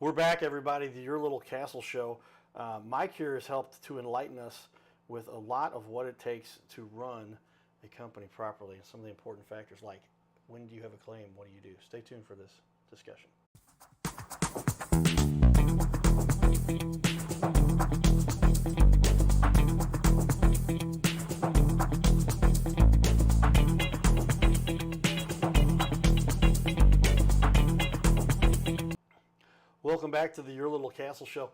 We're back, everybody. Your Little Castle Show. Mike here has helped to enlighten us with a lot of what it takes to run a company properly and some of the important factors like when do you have a claim, what do you do? Stay tuned for this discussion. Welcome back to the Your Little Castle Show.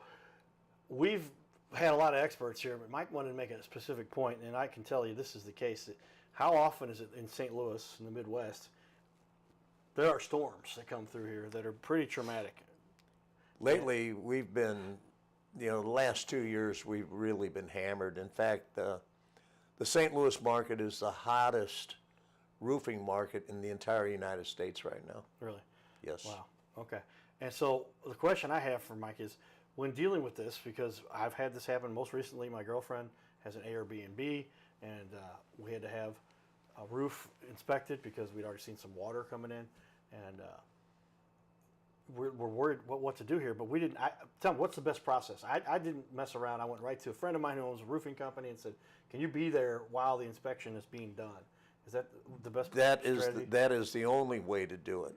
We've had a lot of experts here, but Mike wanted to make a specific point, and I can tell you this is the case. How often is it in St. Louis, in the Midwest, there are storms that come through here that are pretty traumatic? Lately, we've been, the last 2 years, we've really been hammered. In fact, the St. Louis market is the hottest roofing market in the entire United States right now. Really? Yes. Wow. Okay. And so the question I have for Mike is, when dealing with this, because I've had this happen most recently, my girlfriend has an Airbnb, and we had to have a roof inspected because we'd already seen some water coming in, and we're worried what to do here. But we didn't. Tell me, what's the best process? I didn't mess around. I went right to a friend of mine who owns a roofing company and said, "Can you be there while the inspection is being done?" Is that the best strategy? That is the only way to do it.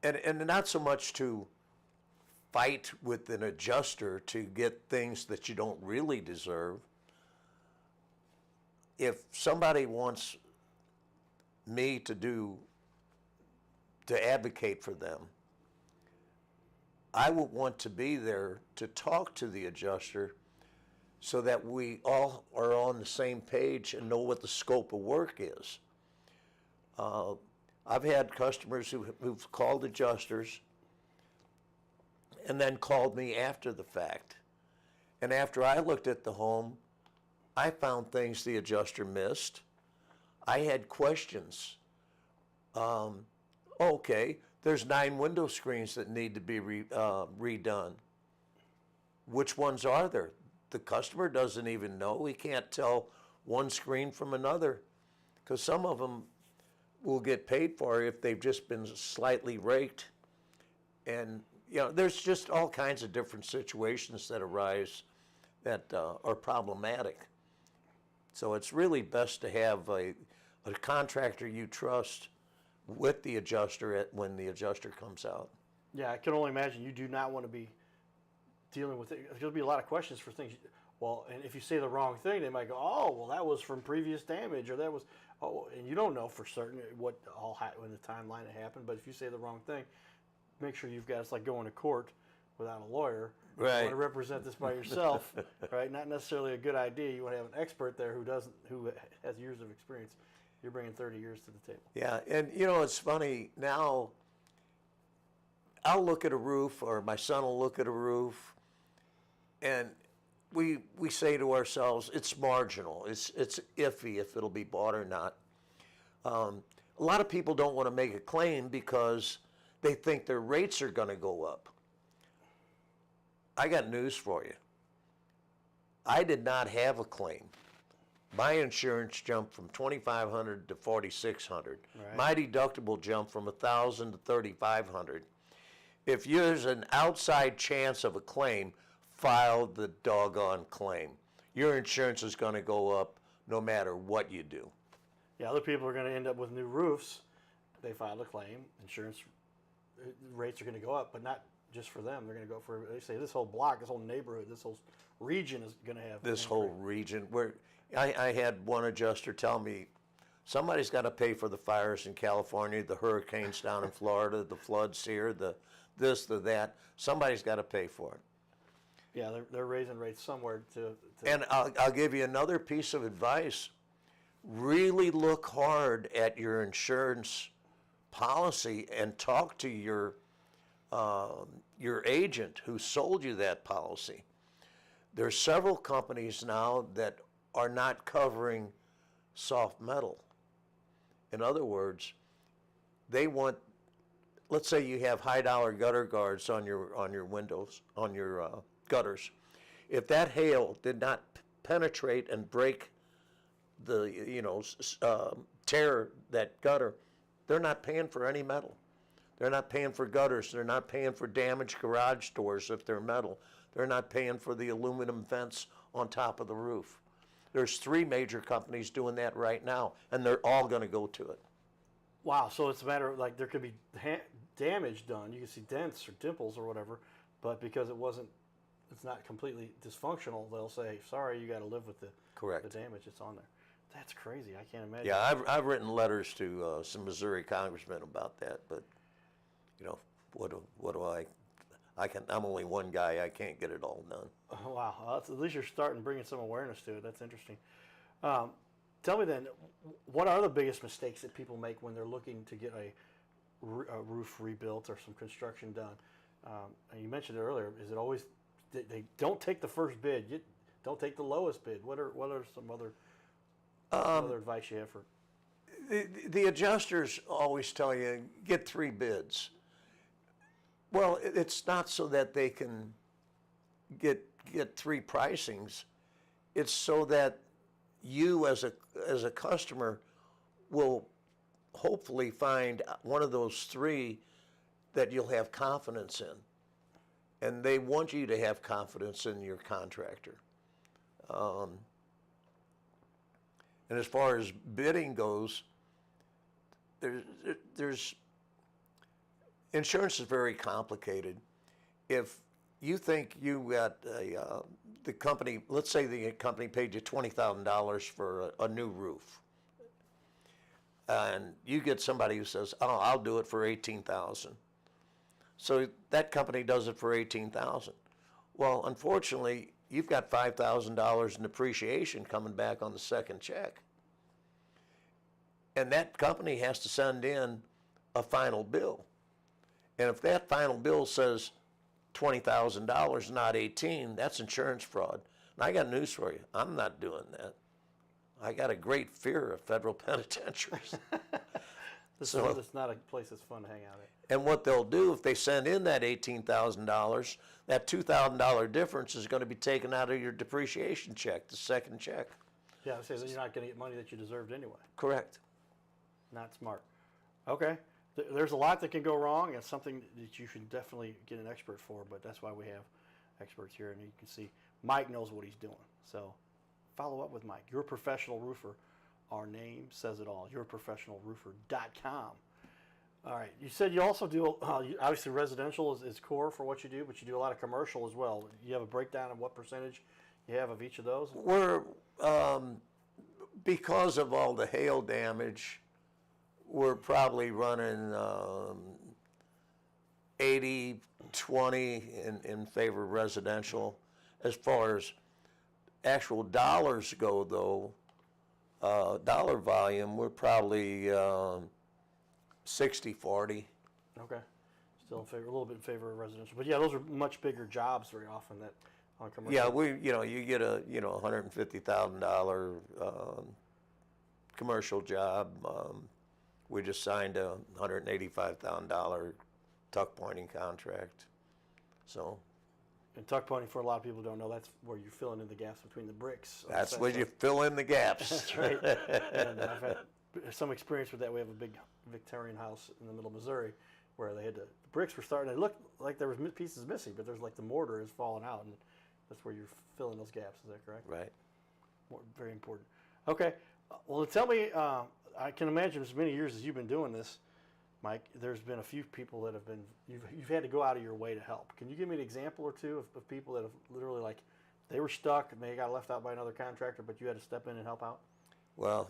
And not so much to fight with an adjuster to get things that you don't really deserve. If somebody wants me to advocate for them, I would want to be there to talk to the adjuster so that we all are on the same page and know what the scope of work is. I've had customers who've called adjusters and then called me after the fact. And after I looked at the home, I found things the adjuster missed. I had questions. Okay, there's 9 window screens that need to be redone. Which ones are there? The customer doesn't even know. He can't tell one screen from another because some of them will get paid for if they've just been slightly raked. And there's just all kinds of different situations that arise that are problematic. So it's really best to have a contractor you trust with the adjuster when the adjuster comes out. Yeah, I can only imagine you do not want to be dealing with it. There'll be a lot of questions for things. Well, and if you say the wrong thing, they might go, "Oh, well, that was from previous damage," or that was, "Oh," and you don't know for certain what all in the timeline it happened. But if you say the wrong thing, make sure you've got, it's like going to court without a lawyer. Right. You want to represent this by yourself, right? Not necessarily a good idea. You want to have an expert there who has years of experience. You're bringing 30 years to the table. Yeah, and it's funny now. I'll look at a roof, or my son will look at a roof, and we say to ourselves, it's marginal. It's iffy if it'll be bought or not. A lot of people don't want to make a claim because they think their rates are going to go up. I got news for you. I did not have a claim. My insurance jumped from $2,500 to $4,600. Right. My deductible jumped from $1,000 to $3,500. If there's an outside chance of a claim, file the doggone claim. Your insurance is going to go up no matter what you do. Yeah, other people are going to end up with new roofs. They filed a claim. Insurance rates are going to go up, but not just for them. They're going to go for, they say, this whole block, this whole neighborhood, this whole region is going to have. This whole region. I had one adjuster tell me, somebody's got to pay for the fires in California, the hurricanes down in Florida, the floods here, the this, the that. Somebody's got to pay for it. Yeah, they're raising rates somewhere to. And I'll give you another piece of advice. Really look hard at your insurance policy and talk to your agent who sold you that policy. There's several companies now that are not covering soft metal. In other words, they want, let's say you have high dollar gutter guards on your windows, on your gutters. If that hail did not penetrate and break the, tear that gutter, they're not paying for any metal. They're not paying for gutters. They're not paying for damaged garage doors if they're metal. They're not paying for the aluminum vents on top of the roof. There's 3 major companies doing that right now, and they're all going to go to it. Wow, so it's a matter of, like, there could be damage done. You can see dents or dimples or whatever, but because it's not completely dysfunctional, they'll say, sorry, you got to live with the damage that's on there. That's crazy. I can't imagine. Yeah, I've written letters to some Missouri congressmen about that, but you know, what do I'm only one guy. I can't get it all done. Oh, wow. Well, at least you're starting bringing some awareness to it. That's interesting. Tell me then, what are the biggest mistakes that people make when they're looking to get a roof rebuilt or some construction done? And you mentioned it earlier. Is it always they don't take the first bid? Don't take the lowest bid. What are some other advice you have for? The adjusters always tell you get 3 bids. Well, it's not so that they can get 3 pricings. It's so that you as a customer will hopefully find one of those 3 that you'll have confidence in. And they want you to have confidence in your contractor. And as far as bidding goes, there's insurance is very complicated. If you think you got the company, let's say the company paid you $20,000 for a new roof, and you get somebody who says, "Oh, I'll do it for $18,000." So that company does it for $18,000. Well, unfortunately, you've got $5,000 in depreciation coming back on the second check, and that company has to send in a final bill. And if that final bill says $20,000, not 18, that's insurance fraud. And I got news for you. I'm not doing that. I got a great fear of federal penitentiaries. It's not a place that's fun to hang out at. And what they'll do if they send in that $18,000, that $2,000 difference is going to be taken out of your depreciation check, the second check. Yeah, I say that you're not going to get money that you deserved anyway. Correct. Not smart. Okay. There's a lot that can go wrong, and something that you should definitely get an expert for, but that's why we have experts here, and you can see Mike knows what he's doing. So follow up with Mike. You're a professional roofer. Our name says it all. YourProfessionalRoofer.com. All right. You said you also do, obviously residential is core for what you do, but you do a lot of commercial as well. You have a breakdown of what percentage you have of each of those? We're, because of all the hail damage, we're probably running 80-20 in favor of residential. As far as actual dollars go, though, dollar volume, we're probably 60-40. Okay. Still in favor, a little bit in favor of residential. But yeah, those are much bigger jobs very often that on commercial. Yeah, you get a $150,000 commercial job. We just signed a $185,000 tuck pointing contract. So. And tuck pointing, for a lot of people who don't know, that's where you're filling in the gaps between the bricks. That's where you fill in the gaps. That's right. And I've had some experience with that. We have a big Victorian house in the middle of Missouri where they had the bricks were starting to look like there was pieces missing, but there's like the mortar is falling out, and that's where you're filling those gaps. Is that correct? Right. Very important. Okay. Well, tell me, I can imagine as many years as you've been doing this, Mike, there's been a few people that have been, you've had to go out of your way to help. Can you give me an example or two of people that have literally, like, they were stuck and they got left out by another contractor, but you had to step in and help out? Well,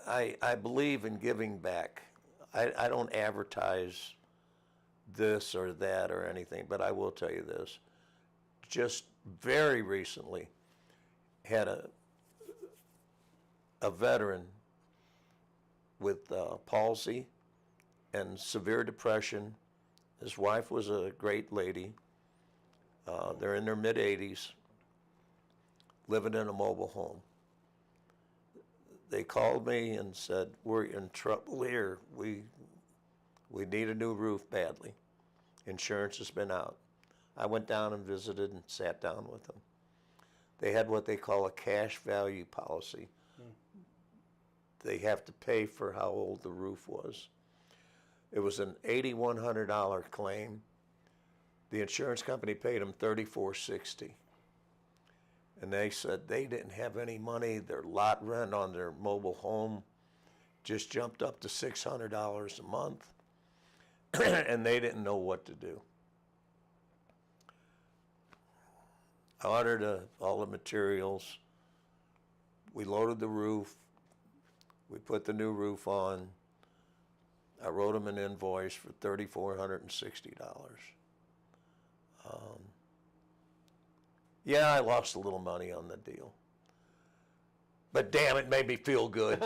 I believe in giving back. I don't advertise this or that or anything, but I will tell you this. Just very recently had a veteran with palsy and severe depression. His wife was a great lady. They're in their mid-80s, living in a mobile home. They called me and said, "We're in trouble here. We need a new roof badly. Insurance has been out." I went down and visited and sat down with them. They had what they call a cash value policy. they have to pay for how old the roof was. It was an $8,100 claim. The insurance company paid them $34.60. And they said they didn't have any money. Their lot rent on their mobile home just jumped up to $600 a month. And they didn't know what to do. I ordered all the materials. We loaded the roof. We put the new roof on. I wrote them an invoice for $3,460. Yeah, I lost a little money on the deal. But damn, it made me feel good.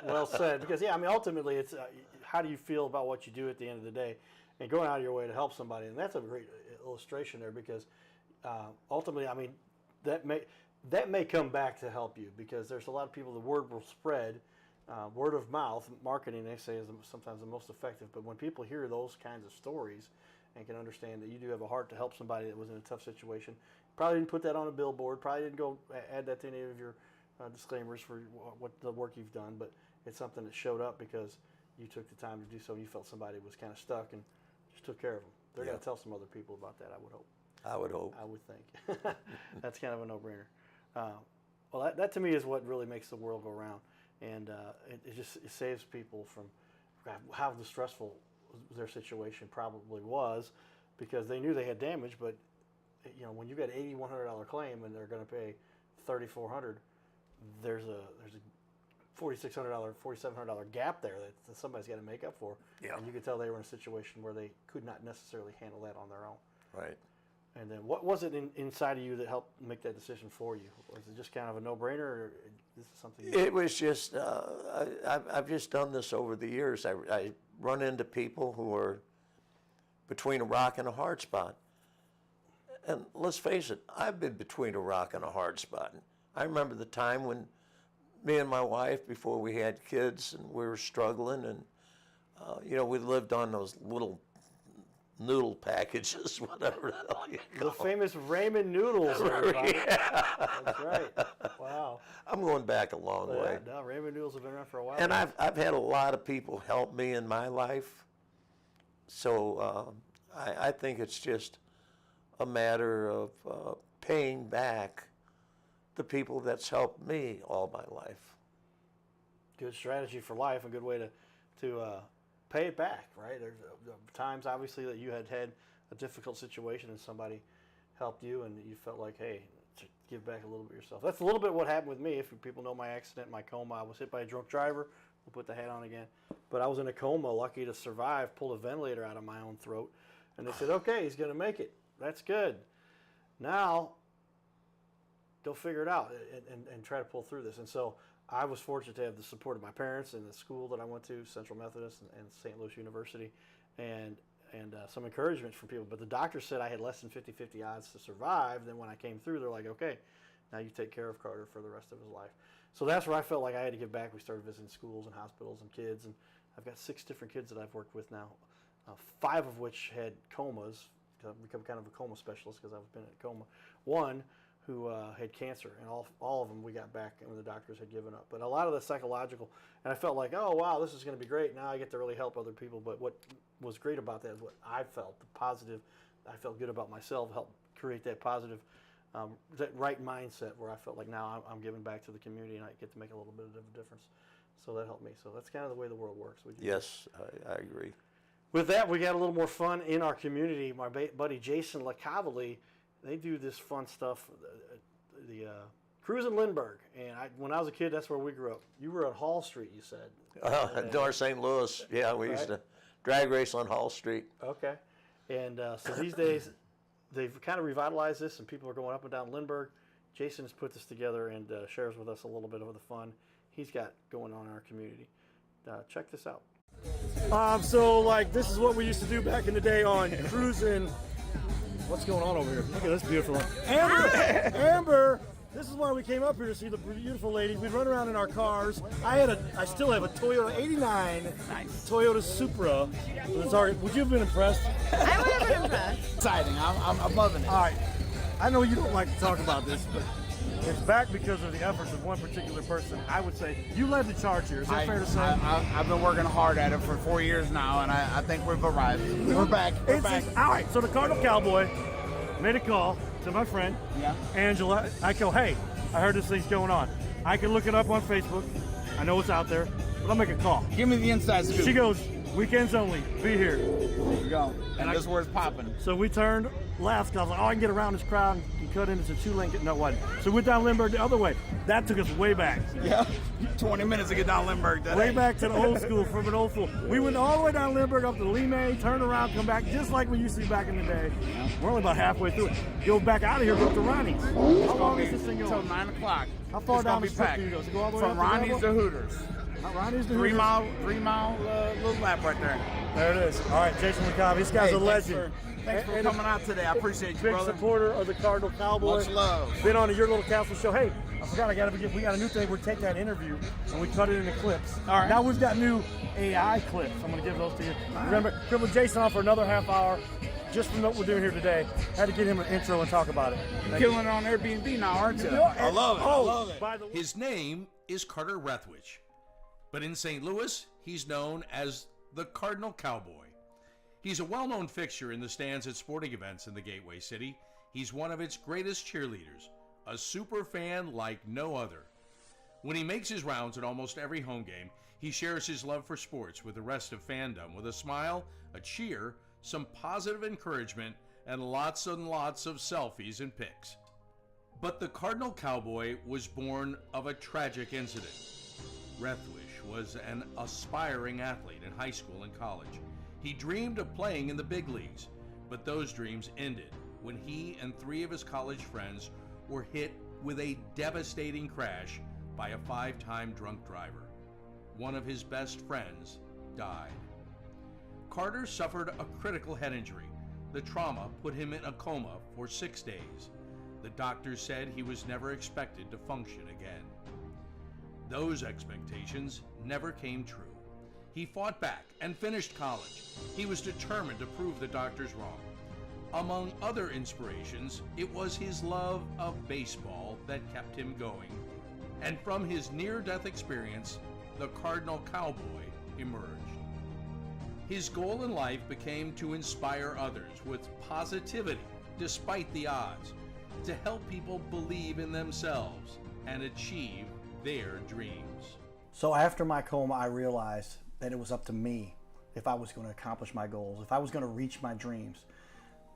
Well said. Because, yeah, I mean, ultimately, it's how do you feel about what you do at the end of the day and going out of your way to help somebody. And that's a great illustration there because ultimately, I mean, that may come back to help you because there's a lot of people, the word will spread. Word of mouth, marketing, they say, is sometimes the most effective. But when people hear those kinds of stories and can understand that you do have a heart to help somebody that was in a tough situation, probably didn't put that on a billboard, probably didn't go add that to any of your disclaimers for what the work you've done, but it's something that showed up because you took the time to do so and you felt somebody was kind of stuck and just took care of them. They're going to tell some other people about that, I would hope. I would hope. I would think. That's kind of a no-brainer. Well, that to me is what really makes the world go round. And it saves people from how stressful their situation probably was because they knew they had damage, but you know when you got an $8,100 claim and they're going to pay $3,400, there's a $4,600, $4,700 gap there that somebody's got to make up for. Yeah. And you could tell they were in a situation where they could not necessarily handle that on their own. Right. And then what was it inside of you that helped make that decision for you? Was it just kind of a no-brainer, or this is something? It was just, I've just done this over the years. I run into people who are between a rock and a hard spot. And let's face it, I've been between a rock and a hard spot. I remember the time when me and my wife, before we had kids, and we were struggling, and, we lived on those little noodle packages, whatever the hell you call The famous ramen noodles, everybody. Yeah. That's right. Wow. I'm going back a long way. No, ramen noodles have been around for a while. And I've had a lot of people help me in my life. So I think it's just a matter of paying back the people that's helped me all my life. Good strategy for life, a good way to pay it back, right? There's times, obviously, that you had a difficult situation and somebody helped you and you felt like, hey, to give back a little bit yourself. That's a little bit what happened with me. If people know my accident, my coma, I was hit by a drunk driver. We'll put the hat on again. But I was in a coma, lucky to survive, pulled a ventilator out of my own throat. And they said, okay, he's going to make it. That's good. Now, go figure it out and try to pull through this. And so I was fortunate to have the support of my parents and the school that I went to, Central Methodist and St. Louis University, and some encouragement from people. But the doctor said I had less than 50-50 odds to survive. Then when I came through, they're like, okay, now you take care of Carter for the rest of his life. So that's where I felt like I had to give back. We started visiting schools and hospitals and kids, and I've got 6 different kids that I've worked with now, 5 of which had comas. I've become kind of a coma specialist because I've been in a coma. 1 who had cancer, and all of them we got back when the doctors had given up. But a lot of the psychological, and I felt like, oh, wow, this is going to be great. Now I get to really help other people. But what was great about that is what I felt, the positive, I felt good about myself, helped create that positive, that right mindset where I felt like now I'm giving back to the community and I get to make a little bit of a difference. So that helped me. So that's kind of the way the world works. Yes, I agree. With that, we got a little more fun in our community. My buddy Jason LaCavali, they do this fun stuff, the Cruise in Lindbergh. And when I was a kid, that's where we grew up. You were at Hall Street, you said. North St. Louis. Yeah, we used to drag race on Hall Street. Okay. And so these days, they've kind of revitalized this, and people are going up and down Lindbergh. Jason has put this together and shares with us a little bit of the fun he's got going on in our community. Check this out. So this is what we used to do back in the day on cruising. What's going on over here? Look at this beautiful one. Amber, this is why we came up here to see the beautiful ladies. We'd run around in our cars. I still have a Toyota 89 Toyota Supra. Would you have been impressed? I would have been impressed. Exciting. I'm loving it. All right. I know you don't like to talk about this, but It's back because of the efforts of one particular person. I would say you led the charge here. Is that fair to say? I've been working hard at it for 4 years now, and I think we've arrived. We're back. We're back. All right, so the Cardinal Cowboy made a call to my friend, Angela. I go, hey, I heard this thing's going on. I can look it up on Facebook. I know it's out there, but I'll make a call. Give me the inside scoop. She goes, weekends only, be here. There you go. And this is where it's popping. So we turned left. I was like, oh, I can get around this crowd and cut in. It's a two-lane. No, what? So we went down Lindbergh the other way. That took us way back. Yeah, 20 minutes to get down Lindbergh. Way back to the old school, from an old school. We went all the way down Lindbergh up to Lee, turn around, come back, just like we used to back in the day. We're only about halfway through it. Go back out of here, go up to Ronnie's. How long is this thing going? Until 9 o'clock. How far it's down the be strip packed. do you go? So go all the way From up to Ronnie's Rebel? to Hooters. Ronnie's to Three Hooters. mile little lap right there. There it is. All right, Jason McCobb. This guy's a legend. Thanks for coming out today. I appreciate you, Big brother. supporter of the Cardinal Cowboy. Much love. Been on your little castle show. Hey, I forgot. We got a new thing. We're taking that interview and we cut it into clips. All right. Now we've got new AI clips. I'm going to give those to you. Remember, been with Jason on for another half hour, just from what we're doing here today. Had to get him an intro and talk about it. Killing it on Airbnb now, aren't you? I love it. Oh, I love it. by the way, His name is Carter Rethwich, but in St. Louis, he's known as the Cardinal Cowboy. He's a well-known fixture in the stands at sporting events in the Gateway City. He's one of its greatest cheerleaders, a super fan like no other. When he makes his rounds at almost every home game, he shares his love for sports with the rest of fandom with a smile, a cheer, some positive encouragement, and lots of selfies and pics. But the Cardinal Cowboy was born of a tragic incident. Rethwich was an aspiring athlete in high school and college. He dreamed of playing in the big leagues, but those dreams ended when he and 3 of his college friends were hit with a devastating crash by a 5-time drunk driver. One of his best friends died. Carter suffered a critical head injury. The trauma put him in a coma for 6 days. The doctors said he was never expected to function again. Those expectations never came true. He fought back and finished college. He was determined to prove the doctors wrong. Among other inspirations, it was his love of baseball that kept him going. And from his near-death experience, the Cardinal Cowboy emerged. His goal in life became to inspire others with positivity despite the odds, to help people believe in themselves and achieve their dreams. so after my coma, I realized that it was up to me if I was going to accomplish my goals, if I was going to reach my dreams.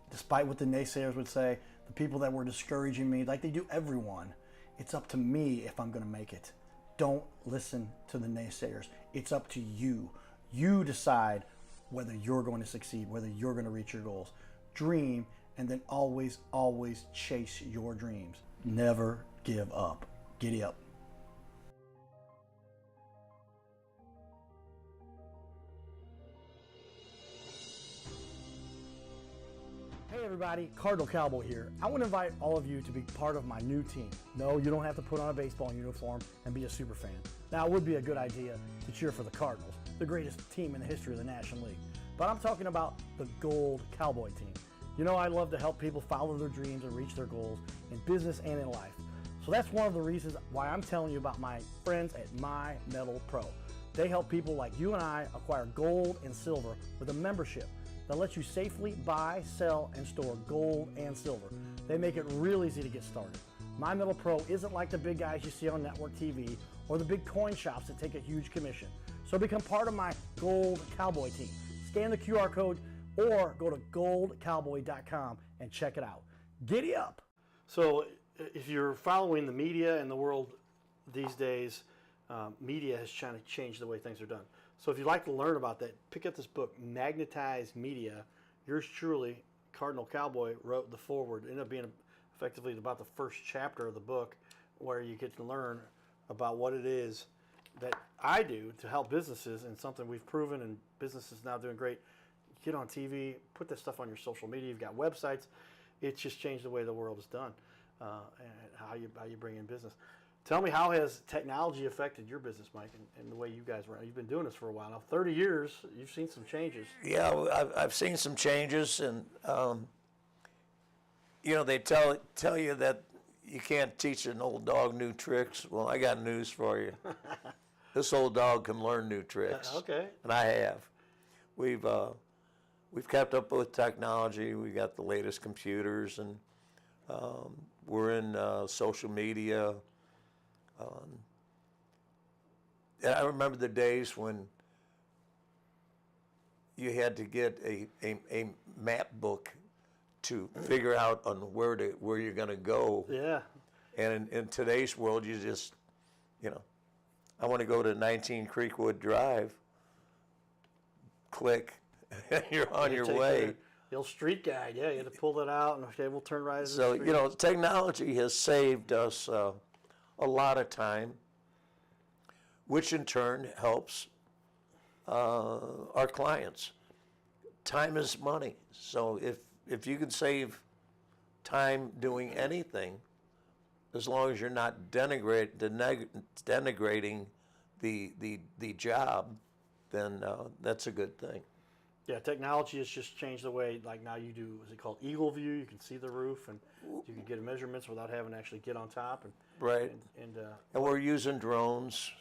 Despite what the naysayers would say, the people that were discouraging me, like they do everyone, it's up to me if I'm going to make it. Don't listen to the naysayers. It's up to you. You decide whether you're going to succeed, whether you're going to reach your goals. Dream, and then always, always chase your dreams. Never give up. Giddy up. Hey everybody, Cardinal Cowboy here. I want to invite all of you to be part of my new team. No, you don't have to put on a baseball uniform and be a super fan. Now, it would be a good idea to cheer for the Cardinals, the greatest team in the history of the National League. But I'm talking about the Gold Cowboy team. You know, I love to help people follow their dreams and reach their goals in business and in life. So that's one of the reasons why I'm telling you about my friends at My Metal Pro. They help people like you and I acquire gold and silver with a membership that lets you safely buy, sell, and store gold and silver. They make it real easy to get started. My Metal Pro isn't like the big guys you see on network TV or the big coin shops that take a huge commission. So become part of my Gold Cowboy team. Scan the QR code or go to goldcowboy.com and check it out. Giddy up! So if you're following the media and the world these days, media has kind of changed the way things are done. So if you'd like to learn about that, pick up this book, Magnetized Media. Yours truly, Cardinal Cowboy, wrote the foreword. It ended up being effectively about the first chapter of the book, where you get to learn about what it is that I do to help businesses, and something we've proven, and businesses now doing great. Get on TV, put this stuff on your social media. You've got websites. It's just changed the way the world is done, and how you bring in business. Tell me, how has technology affected your business, Mike, and the way you guys run? You've been doing this for a while now. 30 years, you've seen some changes. Yeah, I've seen some changes, and you know, they tell you that you can't teach an old dog new tricks. Well, I got news for you. This old dog can learn new tricks. Okay. And I have. We've kept up with technology. We got the latest computers, and we're in social media. And I remember the days when you had to get a map book to figure out on where you're going to go. Yeah. And in today's world, you just, I want to go to 19 Creekwood Drive. Click, you're on your Take way. The old street guide, yeah, you had to pull that out and okay, we'll turn right. So, technology has saved us a lot of time, which in turn helps our clients. Time is money. So if you can save time doing anything, as long as you're not denigrating the job, then that's a good thing. Yeah, technology has just changed the way, like now you do, is it called Eagle View? You can see the roof and you can get measurements without having to actually get on top. Right. And we're using drones.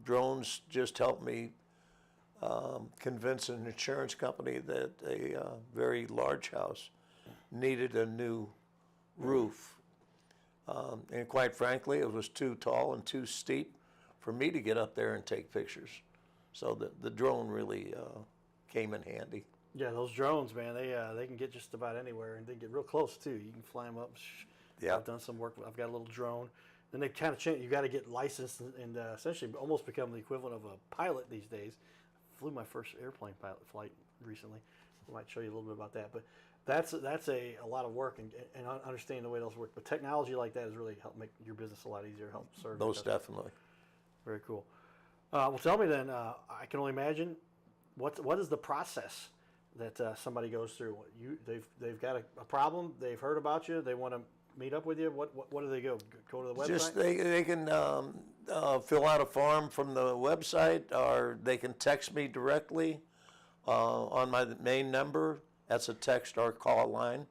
Drones just helped me convince an insurance company that a very large house needed a new roof. And quite frankly, it was too tall and too steep for me to get up there and take pictures. So the drone really came in handy. yeah, those drones, man, they can get just about anywhere and they get real close too. You can fly them up. Yeah. I've done some work. I've got a little drone. Then they kind of change. You got to get licensed and essentially almost become the equivalent of a pilot these days. Flew my first airplane pilot flight recently. I might show you a little bit about that, but that's a lot of work and understanding the way those work. But technology like that has really helped make your business a lot easier, help serve. Most definitely. Very cool. Well, tell me then. I can only imagine what is the process that somebody goes through. They've got a problem. They've heard about you. They want to meet up with you. What do they go to the website? Just they can fill out a form from the website, or they can text me directly on my main number. That's a text or call line.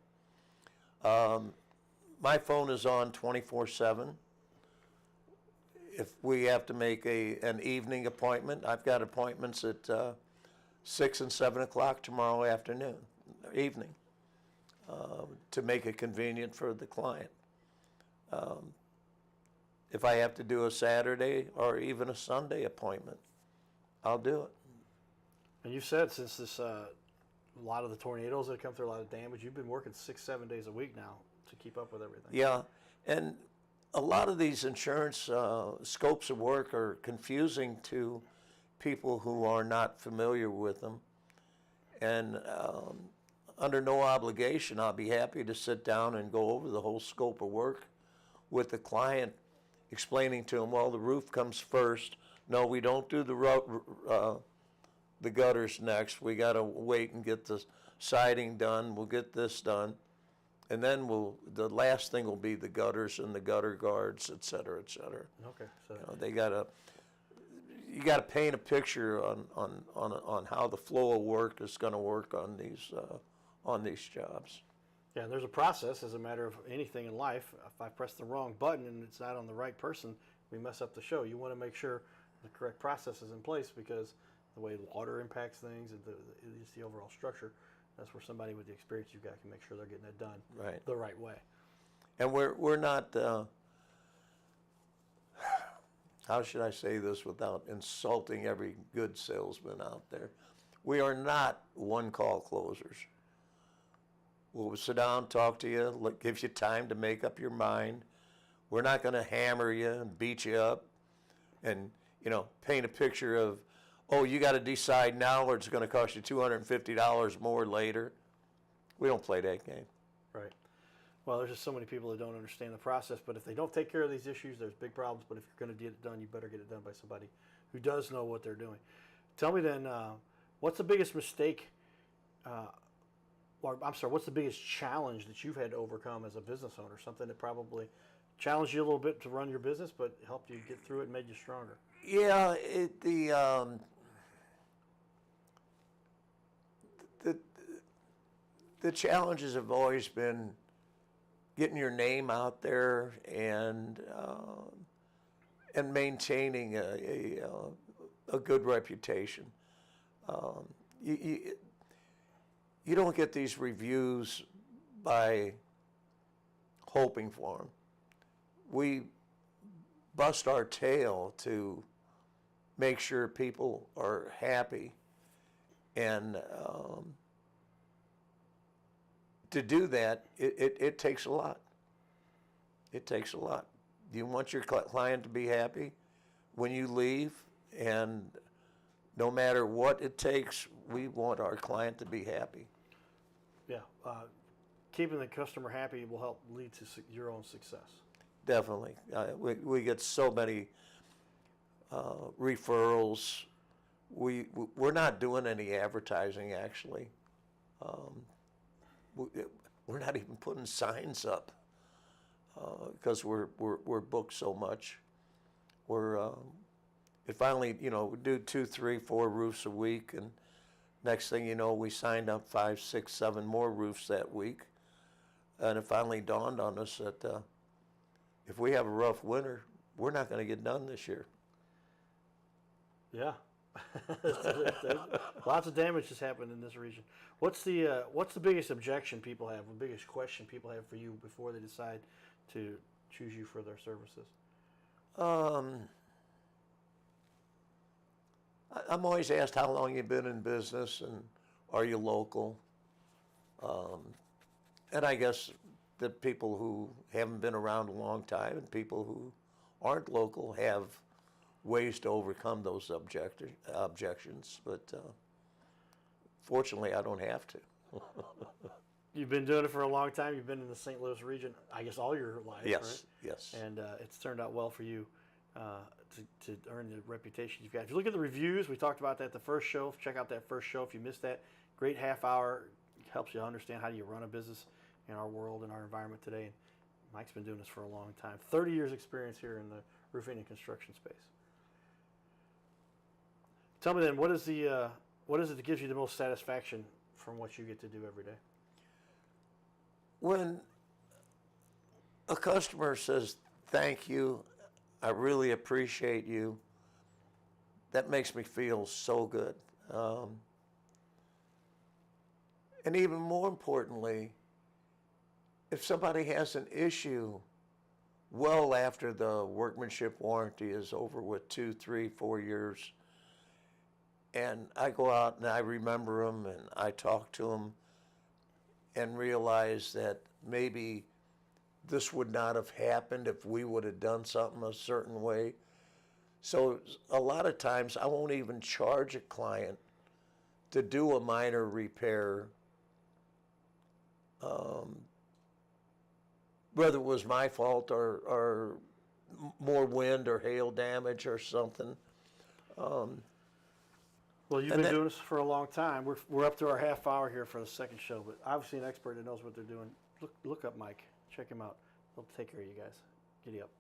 My phone is on 24/7. If we have to make an evening appointment, I've got appointments at 6 and 7 o'clock tomorrow afternoon, evening, to make it convenient for the client. If I have to do a Saturday or even a Sunday appointment, I'll do it. And you said since this a lot of the tornadoes that come through, a lot of damage, you've been working 6-7 days a week now to keep up with everything. Yeah, and a lot of these insurance scopes of work are confusing to people who are not familiar with them. And under no obligation, I'll be happy to sit down and go over the whole scope of work with the client, explaining to them, well, the roof comes first. No, we don't do the gutters next. We got to wait and get the siding done. We'll get this done. And then the last thing will be the gutters and the gutter guards, et cetera, et cetera. Okay. So You got to paint a picture on how the flow of work is going to work on these jobs. yeah, there's a process as a matter of anything in life. If I press the wrong button and it's not on the right person, we mess up the show. You want to make sure the correct process is in place because the way water impacts things and just the overall structure. That's where somebody with the experience you've got can make sure they're getting it done the right way. And we're not, how should I say this without insulting every good salesman out there? We are not one-call closers. We'll sit down, talk to you, give you time to make up your mind. We're not going to hammer you and beat you up and, paint a picture of, oh, you got to decide now or it's going to cost you $250 more later. We don't play that game. Right. Well, there's just so many people that don't understand the process, but if they don't take care of these issues, there's big problems. But if you're going to get it done, you better get it done by somebody who does know what they're doing. Tell me then, what's the biggest mistake, what's the biggest challenge that you've had to overcome as a business owner? Something that probably challenged you a little bit to run your business, but helped you get through it and made you stronger. Yeah, the challenges have always been getting your name out there and maintaining a good reputation. You don't get these reviews by hoping for them. We bust our tail to make sure people are happy, and to do that, it takes a lot. It takes a lot. You want your client to be happy when you leave, and no matter what it takes, we want our client to be happy. Yeah, keeping the customer happy will help lead to your own success. Definitely. We get so many referrals. We're not doing any advertising, actually. We're not even putting signs up because we're booked so much. It finally, we do 2, 3, 4 roofs a week, and next thing you know, we signed up 5, 6, 7 more roofs that week, and it finally dawned on us that if we have a rough winter, we're not going to get done this year. Yeah. Lots of damage has happened in this region. What's the biggest objection people have, the biggest question people have for you before they decide to choose you for their services? I'm always asked how long you've been in business and are you local? And I guess the people who haven't been around a long time and people who aren't local have ways to overcome those objections, but fortunately I don't have to. You've been doing it for a long time. You've been in the St. Louis region, I guess, all your life, Yes, right? yes. And it's turned out well for you to earn the reputation you've got. If you look at the reviews, we talked about that at the first show. Check out that first show if you missed that. Great half hour. Helps you understand how you run a business in our world and our environment today. And Mike's been doing this for a long time. 30 years experience here in the roofing and construction space. Tell me then, what is it that gives you the most satisfaction from what you get to do every day? When a customer says, "Thank you, I really appreciate you," that makes me feel so good. And even more importantly, if somebody has an issue well after the workmanship warranty is over with 2, 3, 4 years, and I go out and I remember them and I talk to them and realize that maybe this would not have happened if we would have done something a certain way. So a lot of times I won't even charge a client to do a minor repair, whether it was my fault or more wind or hail damage or something. Well, you've been doing this for a long time. We're up to our half hour here for the second show, but obviously an expert that knows what they're doing. Look up Mike. Check him out. He'll take care of you guys. Giddy up.